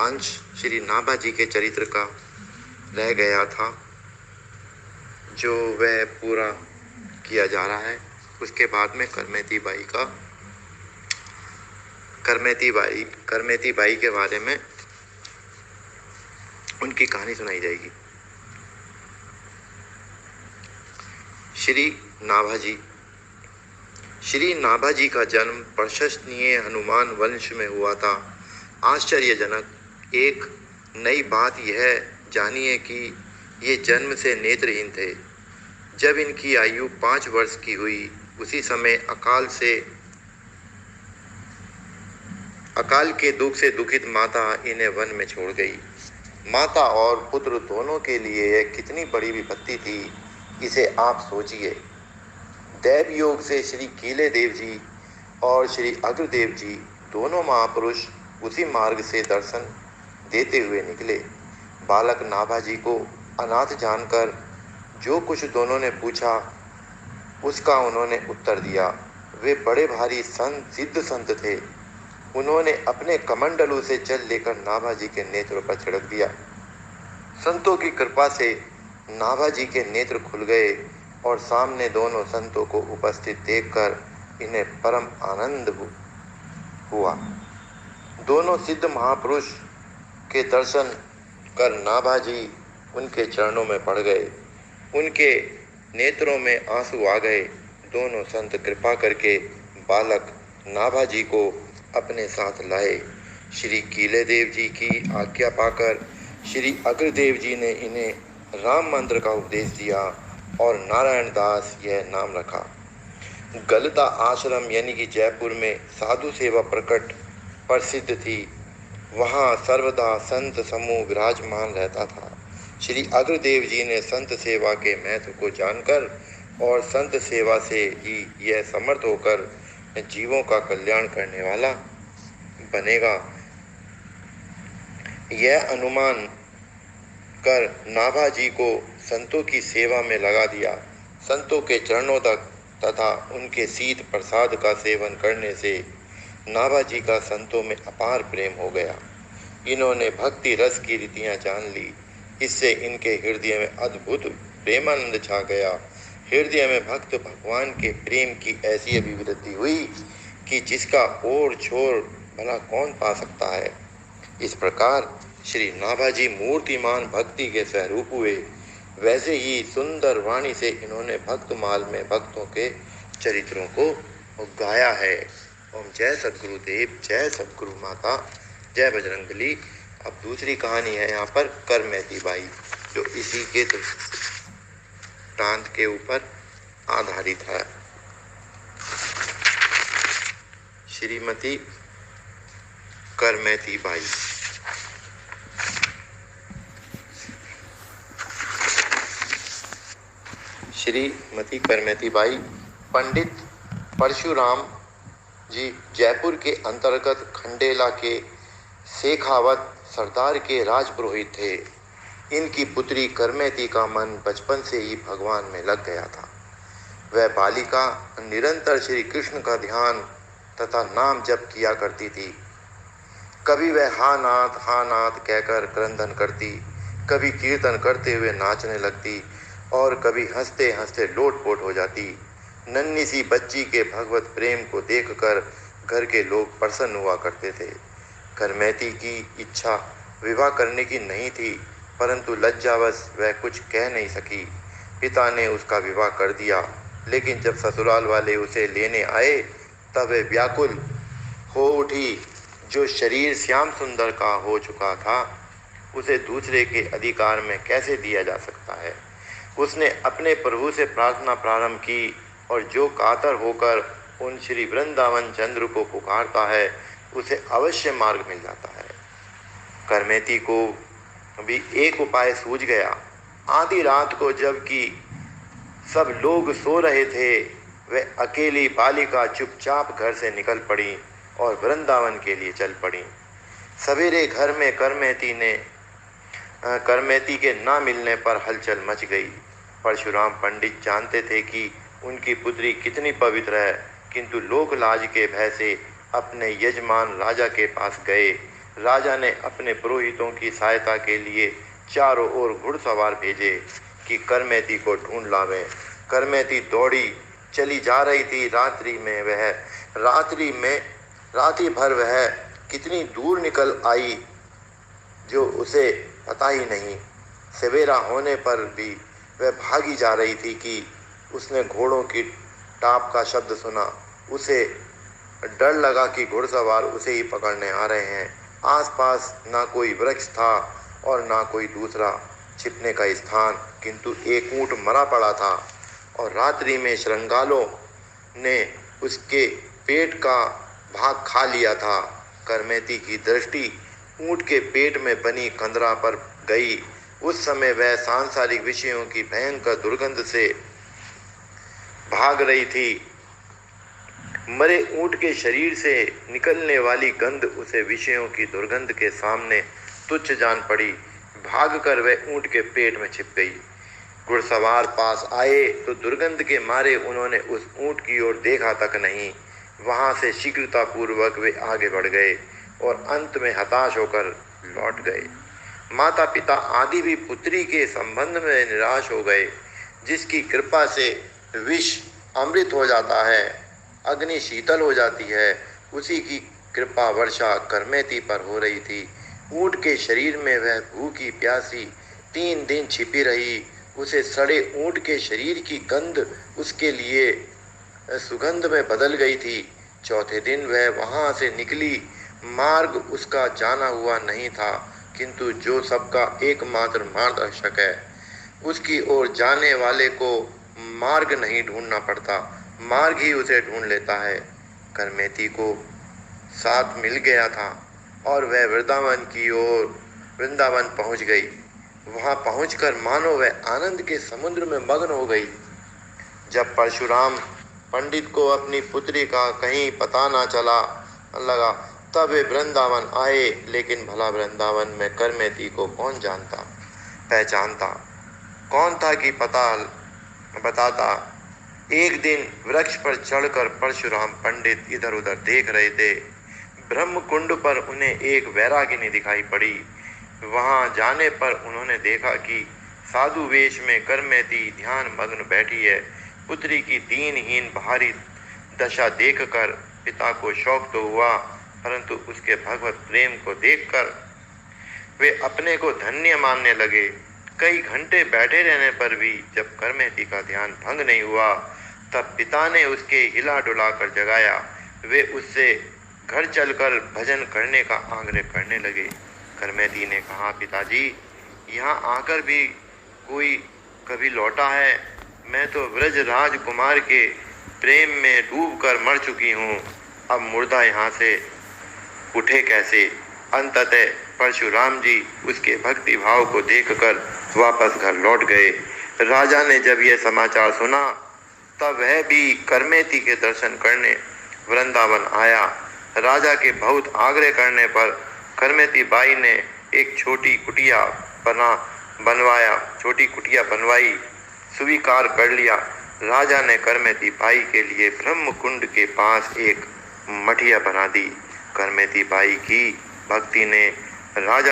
अंश श्री नाभा जी के चरित्र का रह गया था, जो वह पूरा किया जा रहा है। उसके बाद में करमेती बाई के बारे में उनकी कहानी सुनाई जाएगी। श्री नाभा जी का जन्म प्रशंसनीय हनुमान वंश में हुआ था। आश्चर्यजनक एक नई बात यह जानिए कि ये जन्म से नेत्रहीन थे। जब इनकी आयु 5 वर्ष की हुई, उसी समय अकाल के दुख से दुखित माता इन्हें वन में छोड़ गई। माता और पुत्र दोनों के लिए यह कितनी बड़ी विपत्ति थी, इसे आप सोचिए। दैव योग से श्री कीले देव जी और श्री अग्रदेव जी दोनों महापुरुष उसी मार्ग से दर्शन देते हुए निकले। बालक नाभा जी को अनाथ जानकर जो कुछ दोनों ने पूछा, उसका उन्होंने उत्तर दिया। वे बड़े भारी सिद्ध संत थे। उन्होंने अपने कमंडलू से जल लेकर नाभा जी के नेत्रों पर छिड़क दिया। संतों की कृपा से नाभा जी के नेत्र खुल गए और सामने दोनों संतों को उपस्थित देखकर इन्हें परम आनंद हुआ। दोनों सिद्ध महापुरुष के दर्शन कर नाभा जी उनके चरणों में पड़ गए। उनके नेत्रों में आंसू आ गए। दोनों संत कृपा करके बालक नाभा जी को अपने साथ लाए। श्री कीले देव जी की आज्ञा पाकर श्री अग्रदेव जी ने इन्हें राम मंत्र का उपदेश दिया और नारायण दास यह नाम रखा। गलता आश्रम यानी कि जयपुर में साधु सेवा प्रसिद्ध थी। वहाँ सर्वदा संत समूह विराजमान रहता था। श्री अग्रदेव जी ने संत सेवा के महत्व को जानकर और संत सेवा से ही यह समर्थ होकर जीवों का कल्याण करने वाला बनेगा, यह अनुमान कर नाभा जी को संतों की सेवा में लगा दिया। संतों के चरणों तक तथा उनके शीत प्रसाद का सेवन करने से नाभा जी का संतों में अपार प्रेम हो गया। इन्होंने भक्ति रस की रीतियां जान ली। इससे इनके हृदय में अद्भुत प्रेमानंद छा गया। हृदय में भक्त भगवान के प्रेम की ऐसी अभिवृद्धि हुई कि जिसका ओर छोर भला कौन पा सकता है। इस प्रकार श्री नाभा जी मूर्तिमान भक्ति के स्वरूप हुए। वैसे ही सुंदर वाणी से इन्होंने भक्तमाल में भक्तों के चरित्रों को गाया है। ओम जय सद्गुरुदेव, जय सद्गुरु माता, जय बजरंगबली। अब दूसरी कहानी है यहाँ पर करमेती बाई, जो इसी के प्रांत के ऊपर आधारित है। श्रीमती करमेती बाई। श्रीमती करमेती बाई पंडित परशुराम जी जयपुर के अंतर्गत खंडेला के शेखावत सरदार के राजपुरोहित थे। इनकी पुत्री करमेती का मन बचपन से ही भगवान में लग गया था। वह बालिका निरंतर श्री कृष्ण का ध्यान तथा नाम जप किया करती थी। कभी वह हा नाथ कहकर क्रंदन करती, कभी कीर्तन करते हुए नाचने लगती और कभी हंसते हंसते लोटपोट हो जाती। नन्ही सी बच्ची के भगवत प्रेम को देखकर घर के लोग प्रसन्न हुआ करते थे। करमेती की इच्छा विवाह करने की नहीं थी, परंतु लज्जावश वह कुछ कह नहीं सकी। पिता ने उसका विवाह कर दिया, लेकिन जब ससुराल वाले उसे लेने आए तब वह व्याकुल हो उठी। जो शरीर श्याम सुंदर का हो चुका था, उसे दूसरे के अधिकार में कैसे दिया जा सकता है। उसने अपने प्रभु से प्रार्थना प्रारंभ की और जो कातर होकर उन श्री वृंदावन चंद्र को पुकारता है, उसे अवश्य मार्ग मिल जाता है। करमेती को भी एक उपाय सूझ गया। आधी रात को जबकि सब लोग सो रहे थे, वह अकेली बालिका चुपचाप घर से निकल पड़ी और वृंदावन के लिए चल पड़ी। सवेरे घर में करमेती के ना मिलने पर हलचल मच गई। परशुराम पंडित जानते थे कि उनकी पुत्री कितनी पवित्र है, किंतु लोक लाज के भय से अपने यजमान राजा के पास गए राजा ने अपने पुरोहितों की सहायता के लिए चारों ओर घुड़सवार भेजे कि करमेती को ढूंढ लावें। करमेती दौड़ी चली जा रही थी। रात्रि भर वह कितनी दूर निकल आई जो उसे पता ही नहीं। सवेरा होने पर भी वह भागी जा रही थी कि उसने घोड़ों की टाप का शब्द सुना। उसे डर लगा कि घुड़सवार उसे ही पकड़ने आ रहे हैं। आसपास ना कोई वृक्ष था और ना कोई दूसरा छिपने का स्थान, किंतु एक ऊंट मरा पड़ा था और रात्रि में श्रृंगालों ने उसके पेट का भाग खा लिया था। करमेती की दृष्टि ऊंट के पेट में बनी कंदरा पर गई। उस समय वह सांसारिक विषयों की भयंकर दुर्गंध से भाग रही थी। मरे ऊंट के शरीर से निकलने वाली गंध उसे विषयों की दुर्गंध के सामने तुच्छ जान पड़ी। भागकर वह ऊंट के पेट में छिप गई। घुड़सवार पास आए तो दुर्गंध के मारे उन्होंने उस ऊंट की ओर देखा तक नहीं। वहां से शीघ्रतापूर्वक वे आगे बढ़ गए और अंत में हताश होकर लौट गए। माता पिता आदि भी पुत्री के संबंध में निराश हो गए। जिसकी कृपा से विष अमृत हो जाता है, अग्नि शीतल हो जाती है, उसी की कृपा वर्षा करमेती पर हो रही थी। ऊंट के शरीर में वह भूखी प्यासी 3 दिन छिपी रही। उसे सड़े ऊंट के शरीर की गंध उसके लिए सुगंध में बदल गई थी। चौथे दिन वह वहां से निकली। मार्ग उसका जाना हुआ नहीं था, किंतु जो सबका एकमात्र मार्गदर्शक है, उसकी ओर जाने वाले को मार्ग नहीं ढूंढना पड़ता, मार्ग ही उसे ढूंढ लेता है। करमेती को साथ मिल गया था और वह वृंदावन पहुंच गई। वहां पहुंचकर मानो वह आनंद के समुद्र में मग्न हो गई। जब परशुराम पंडित को अपनी पुत्री का कहीं पता न लगा, तब वे वृंदावन आए। लेकिन भला वृंदावन में करमेती को कौन पहचानता? कौन था कि बताता? एक दिन वृक्ष पर चढ़कर परशुराम पंडित इधर उधर देख रहे थे। ब्रह्म कुंड पर उन्हें एक वैरागिनी दिखाई पड़ी। वहां जाने पर उन्होंने देखा कि साधु वेश में करमेती ध्यान मग्न बैठी है। पुत्री की दीनहीन भारी दशा देखकर पिता को शौक तो हुआ, परंतु उसके भगवत प्रेम को देखकर वे अपने को धन्य मानने लगे। कई घंटे बैठे रहने पर भी जब करमेती का ध्यान भंग नहीं हुआ, तब पिता ने उसके हिला डुला कर जगाया। वे उससे घर चलकर भजन करने का आग्रह करने लगे। करमेती ने कहा, पिताजी, यहाँ आकर भी कोई कभी लौटा है? मैं तो व्रज राजकुमार के प्रेम में डूबकर मर चुकी हूँ। अब मुर्दा यहाँ से उठे कैसे? अंततः परशुराम जी उसके भक्ति भाव को देखकर वापस घर लौट गए। राजा ने जब यह समाचार सुना, तब वह भी करमेती के दर्शन करने वृंदावन आया। राजा के बहुत आग्रह करने पर करमेती बाई ने एक छोटी कुटिया बनवाई, स्वीकार कर लिया। राजा ने करमेती बाई के लिए ब्रह्म कुंड के पास एक मठिया बना दी। करमेती बाई की भक्ति ने राजा